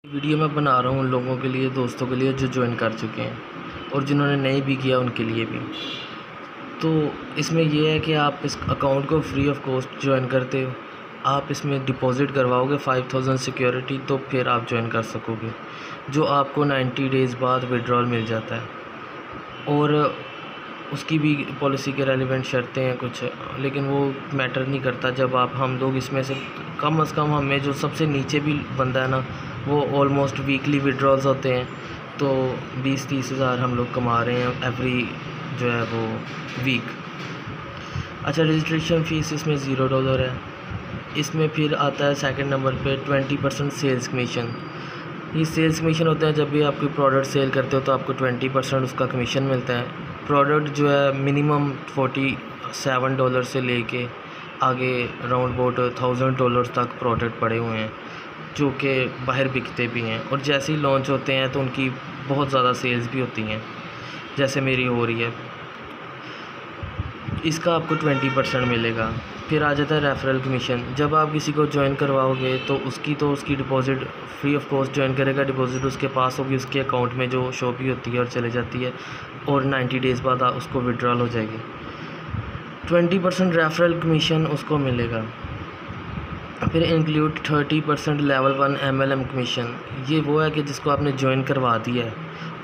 Video मैं बना रहा हूँ उन लोगों के लिए, दोस्तों के लिए जो ज्वाइन कर चुके हैं और जिन्होंने नहीं भी किया उनके लिए भी। तो इसमें यह है कि आप इस अकाउंट को फ्री ऑफ कॉस्ट ज्वाइन करते हो। आप इसमें डिपॉज़िट करवाओगे 5000 सिक्योरिटी, तो फिर आप ज्वाइन कर सकोगे, जो आपको 90 डेज़ बाद विड्रॉल मिल जाता है। और उसकी भी पॉलिसी के रेलिवेंट शर्तें हैं कुछ, लेकिन वो मैटर नहीं करता। जब हम लोग इसमें से कम हमें जो सबसे नीचे भी बंदा है ना, वो ऑलमोस्ट वीकली विड्रॉल्स होते हैं, तो 20-30 हज़ार हम लोग कमा रहे हैं एवरी जो है वो वीक। अच्छा, रजिस्ट्रेशन फ़ीस इसमें $0 है। इसमें फिर आता है सेकंड नंबर पे 20% सेल्स कमीशन। ये सेल्स कमीशन होता है जब भी आप कोई प्रोडक्ट सेल करते हो तो आपको 20% उसका कमीशन मिलता है। प्रोडक्ट जो है मिनिमम $47 से लेके आगे राउंड अबाउट $1000 तक प्रोडक्ट पड़े हुए हैं, जो कि बाहर बिकते भी हैं। और जैसे ही लॉन्च होते हैं तो उनकी बहुत ज़्यादा सेल्स भी होती हैं, जैसे मेरी हो रही है। इसका आपको 20% मिलेगा। फिर आ जाता है रेफरल कमीशन। जब आप किसी को ज्वाइन करवाओगे तो उसकी deposit free of cost join करेगा, डिपॉज़िट उसके पास होगी, उसके अकाउंट में जो शो भी होती है और चले जाती है, और 90 डेज़ बाद उसको विड्रॉल हो जाएगी। 20% रेफरल कमीशन उसको मिलेगा। फिर इंक्लूड 30% लेवल 1 MLM कमीशन। ये वो है कि जिसको आपने ज्वाइन करवा दिया है,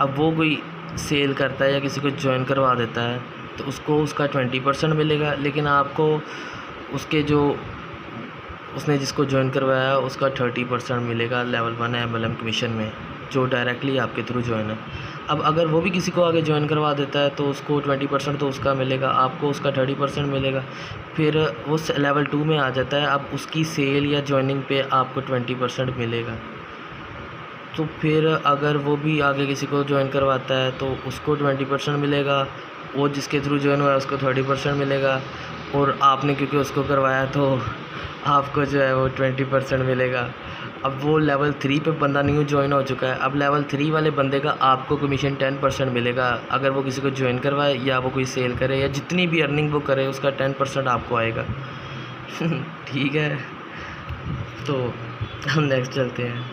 अब वो कोई सेल करता है या किसी को ज्वाइन करवा देता है तो उसको उसका 20% मिलेगा, लेकिन आपको उसके जो उसने जिसको ज्वाइन करवाया है उसका 30% मिलेगा लेवल 1 MLM कमीशन में, जो डायरेक्टली आपके थ्रू ज्वाइन है। अब अगर वो भी किसी को आगे ज्वाइन करवा देता है तो उसको 20% तो उसका मिलेगा, आपको उसका 30% मिलेगा। फिर वो लेवल 2 में आ जाता है, अब उसकी सेल या ज्वाइनिंग पे आपको 20% मिलेगा। तो फिर अगर वो भी आगे किसी को ज्वाइन करवाता है तो उसको 20% मिलेगा, वो जिसके थ्रू ज्वाइन हुआ है उसको 30% मिलेगा, और आपने क्योंकि उसको करवाया तो आपको जो है वो 20% मिलेगा। अब वो लेवल 3 पे बंदा न्यू ज्वाइन हो चुका है, अब लेवल 3 वाले बंदे का आपको कमीशन 10% मिलेगा। अगर वो किसी को ज्वाइन करवाए या वो कोई सेल करे या जितनी भी अर्निंग वो करे, उसका 10% आपको आएगा। ठीक है, तो हम नेक्स्ट चलते हैं।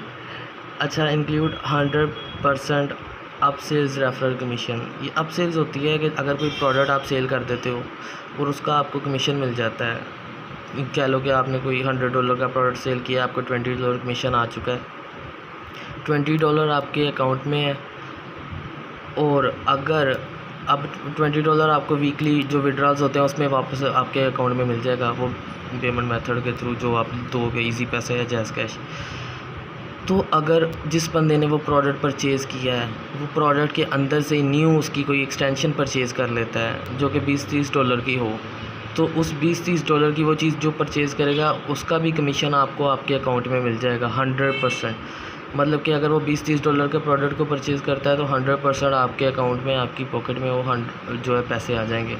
अच्छा, include 100% up sales referral commission. ये अप सेल्स होती है कि अगर कोई प्रोडक्ट आप सेल कर देते हो और उसका आपको कमीशन मिल जाता है। कह लो कि आपने कोई $100 का प्रोडक्ट सेल किया, आपको $20 कमीशन आ चुका है, $20 आपके अकाउंट में है। और अगर अब $20 आपको वीकली जो विड्रॉल्स होते हैं उसमें वापस आपके अकाउंट में मिल जाएगा, वो पेमेंट मेथड के थ्रू जो आप दोगे, ईजी पैसे या जैज़ कैश। तो अगर जिस बंदे ने वो प्रोडक्ट परचेज़ किया है, वो प्रोडक्ट के अंदर से न्यू उसकी कोई एक्सटेंशन परचेज़ कर लेता है जो कि $20-30 की हो, तो उस $20-30 की वो चीज़ जो परचेज़ करेगा उसका भी कमीशन आपको आपके अकाउंट में मिल जाएगा 100%। मतलब कि अगर वो $20-30 के प्रोडक्ट को परचेज़ करता है तो 100% आपके अकाउंट में, आपकी पॉकेट में वो जो है पैसे आ जाएंगे।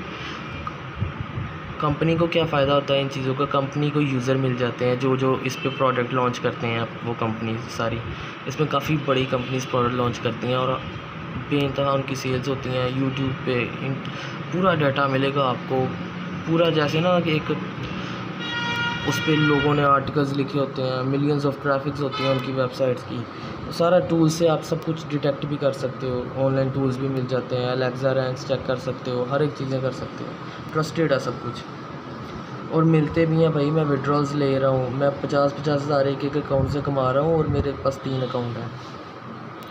कंपनी को क्या फ़ायदा होता है इन चीज़ों का? कंपनी को यूज़र मिल जाते हैं जो इस पे प्रोडक्ट लॉन्च करते हैं। वो कंपनी सारी, इसमें काफ़ी बड़ी कंपनीज प्रोडक्ट लॉन्च करती हैं और बेइंतहा उनकी सेल्स होती हैं। यूट्यूब पे पूरा डाटा मिलेगा आपको, पूरा जैसे ना कि एक उस पर लोगों ने आर्टिकल्स लिखे होते हैं, मिलियंस ऑफ ट्रैफिक्स होती हैं उनकी वेबसाइट्स की। सारा टूल्स से आप सब कुछ डिटेक्ट भी कर सकते हो, ऑनलाइन टूल्स भी मिल जाते हैं, एलेक्सा रैंक्स चेक कर सकते हो, हर एक चीज़ें कर सकते हो। ट्रस्टेड है सब कुछ, और मिलते भी हैं भाई। मैं विड्रॉल्स ले रहा हूँ, मैं 50-50 हज़ार एक अकाउंट से कमा रहा हूँ और मेरे पास 3 अकाउंट हैं।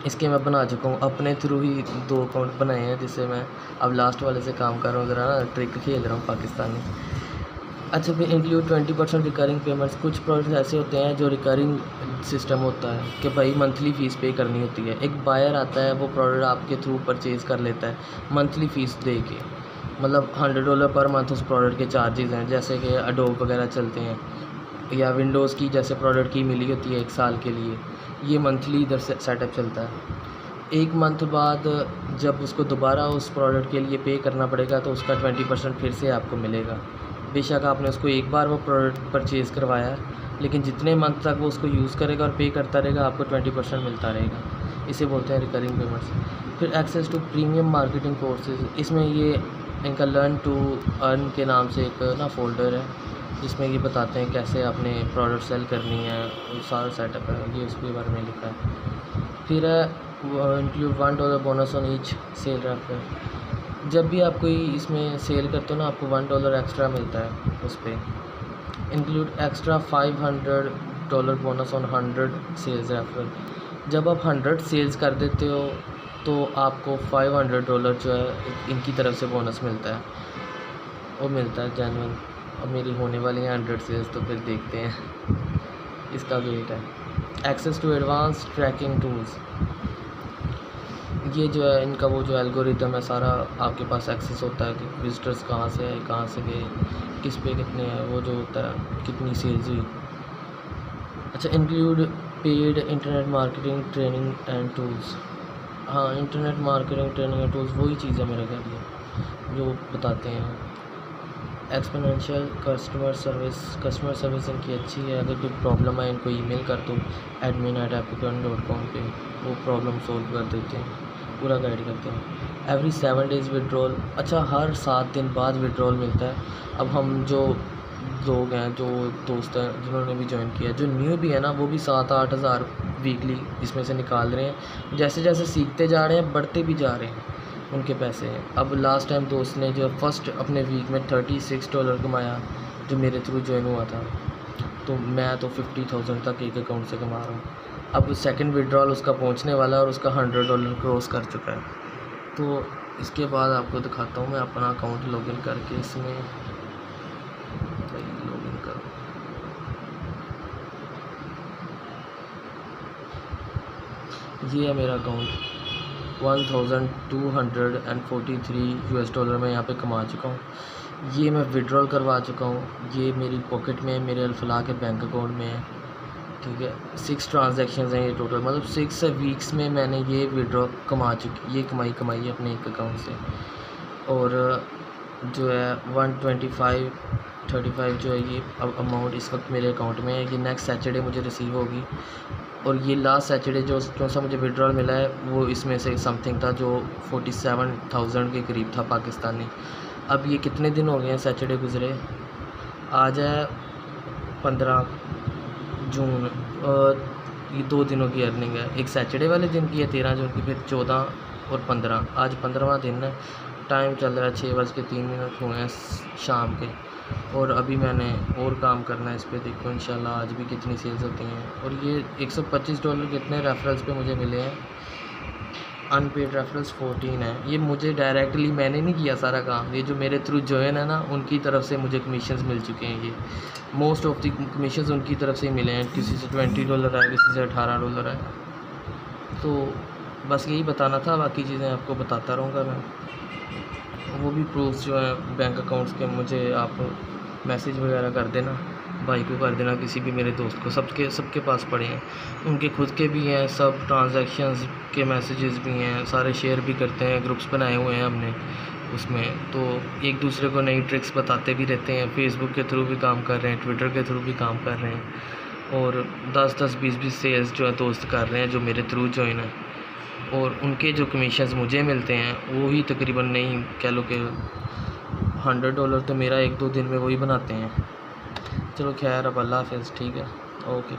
इसके मैं बना चुका हूँ, अपने थ्रू ही 2 अकाउंट बनाए हैं, जिससे मैं अब लास्ट वाले से काम कर रहा हूँ, ज़रा ना ट्रिक खेल रहा हूँ पाकिस्तानी। अच्छा, फिर इंक्लूड 20% रिकरिंग पेमेंट्स। कुछ प्रोडक्ट्स ऐसे होते हैं जो रिकरिंग सिस्टम होता है कि भाई मंथली फ़ीस पे करनी होती है। एक बायर आता है, वो प्रोडक्ट आपके थ्रू परचेज़ कर लेता है मंथली फ़ीस दे के, मतलब $100 पर मंथ उस प्रोडक्ट के चार्जेज़ हैं। जैसे कि एडोब वगैरह चलते हैं या विंडोज़ की जैसे प्रोडक्ट की मिली होती है 1 साल के लिए, ये मंथली इधर से सेटअप चलता है। 1 मंथ बाद जब उसको दोबारा उस प्रोडक्ट के लिए पे करना पड़ेगा तो उसका 20% फिर से आपको मिलेगा। बेशक आपने उसको एक बार वो प्रोडक्ट परचेज़ करवाया है, लेकिन जितने मंथ तक वो उसको यूज़ करेगा और पे करता रहेगा, आपको 20% मिलता रहेगा। इसे बोलते हैं रिकरिंग पेमेंट्स। फिर access to premium marketing courses. इसमें ये इनका लर्न टू अर्न के नाम से एक ना फ़ोल्डर है, जिसमें ये बताते हैं कैसे आपने प्रोडक्ट सेल करनी है, वो सारा सेटअप है, ये उसके बारे में लिखा है। फिर है include $1 bonus on each sale referral. जब भी आप कोई इसमें सेल करते हो ना, आपको $1 एक्स्ट्रा मिलता है उस पर। Include extra $500 bonus on 100 sales referral. जब आप 100 सेल्स कर देते हो तो आपको $500 जो है इनकी तरफ से बोनस मिलता है, वो मिलता है जेन्युइन। और मेरी होने वाली हैं 100 सेल्स, तो फिर देखते हैं, इसका वेट है। Access to advance tracking tools, ये जो है इनका वो जो एल्गोरिदम है सारा आपके पास एक्सेस होता है कि विजिटर्स कहाँ से आए, कहाँ से गए, किस पे कितने हैं, वो जो होता है कितनी सेल्स हुई। अच्छा, include paid internet marketing training and tools. हाँ, internet marketing training and tools वही चीज़ है मेरे ख्याल ये जो बताते हैं। एक्सपोनेंशियल कस्टमर सर्विस इनकी अच्छी है। अगर कोई प्रॉब्लम है इनको ईमेल कर दो admin@applicant.com पे, वो प्रॉब्लम सोल्व कर देते हैं, पूरा गाइड करते हैं। एवरी 7 डेज़ विड्रॉल, अच्छा हर 7 दिन बाद विड्रॉल मिलता है। अब हम जो लोग हैं, जो दोस्त हैं जिन्होंने भी ज्वाइन किया, जो न्यू भी है ना, वो भी 7-8 हज़ार वीकली इसमें से निकाल रहे हैं। जैसे जैसे सीखते जा रहे हैं बढ़ते भी जा रहे हैं उनके पैसे हैं। अब लास्ट टाइम दोस्त ने जो फर्स्ट अपने वीक में $36 कमाया, जो मेरे थ्रू ज्वाइन हुआ था, तो मैं तो 50,000 तक एक अकाउंट से कमा रहा हूँ। अब सेकंड विड्रॉल उसका पहुँचने वाला है और उसका $100 क्रॉस कर चुका है। तो इसके बाद आपको दिखाता हूँ मैं अपना अकाउंट लॉगिन करके। इसमें लॉगिन करो, ये है मेरा अकाउंट। $1,243 मैं यहाँ पे कमा चुका हूँ। ये मैं विड्रॉल करवा चुका हूँ, ये मेरी पॉकेट में, मेरे अल्फलाह के बैंक अकाउंट में है, ठीक है। 6 ट्रांजैक्शंस हैं ये टोटल, मतलब 6 वीक्स में मैंने ये विड्रॉ ये कमाई है अपने एक अकाउंट से। और जो है 125.35 जो है ये अब अमाउंट इस वक्त मेरे अकाउंट में है। ये नेक्स्ट सैटरडे मुझे रिसीव होगी। और ये लास्ट सैटरडे जो सा मुझे विड्रॉल मिला है वो इसमें से समथिंग था जो 47,000 के करीब था पाकिस्तानी। अब ये कितने दिन हो गए हैं सैटरडे गुज़रे, आज है 15 जून, ये 2 दिनों की अर्निंग है। एक सैटरडे वाले दिन की है 13 जून की, फिर 14 और 15, आज 15वां दिन है। टाइम चल रहा है 6:03 हुए हैं शाम के। और अभी मैंने और काम करना है इस पर, देखो इंशाल्लाह आज भी कितनी सेल्स होती हैं। और ये $125 कितने रेफरल्स पे मुझे मिले हैं। अनपेड रेफरल्स 14 है। ये मुझे डायरेक्टली मैंने नहीं किया सारा काम, ये जो मेरे थ्रू ज्वाइन है ना उनकी तरफ से मुझे कमीशंस मिल चुके हैं। ये मोस्ट ऑफ द कमीशंस उनकी तरफ से ही मिले हैं। किसी से $20 आए, किसी से $18 आए। तो बस यही बताना था, बाकी चीज़ें आपको बताता रहूँगा मैं। वो भी प्रूफ्स जो है बैंक अकाउंट्स के मुझे आप मैसेज वगैरह कर देना, भाई को कर देना, किसी भी मेरे दोस्त को, सबके पास पड़े हैं। उनके खुद के भी हैं, सब ट्रांजैक्शंस के मैसेजेस भी हैं, सारे शेयर भी करते हैं, ग्रुप्स बनाए हुए हैं हमने उसमें। तो एक दूसरे को नई ट्रिक्स बताते भी रहते हैं। फेसबुक के थ्रू भी काम कर रहे हैं, ट्विटर के थ्रू भी काम कर रहे हैं। और 10-10, 20-20 सेल्स जो है दोस्त कर रहे हैं जो मेरे थ्रू ज्वाइन है। और उनके जो कमीशंस मुझे मिलते हैं वो ही तकरीबन, नहीं कह लो कि $100 तो मेरा 1-2 दिन में वही बनाते हैं। चलो खैर, अब अल्लाह हाफ़िज़, ठीक है, ओके।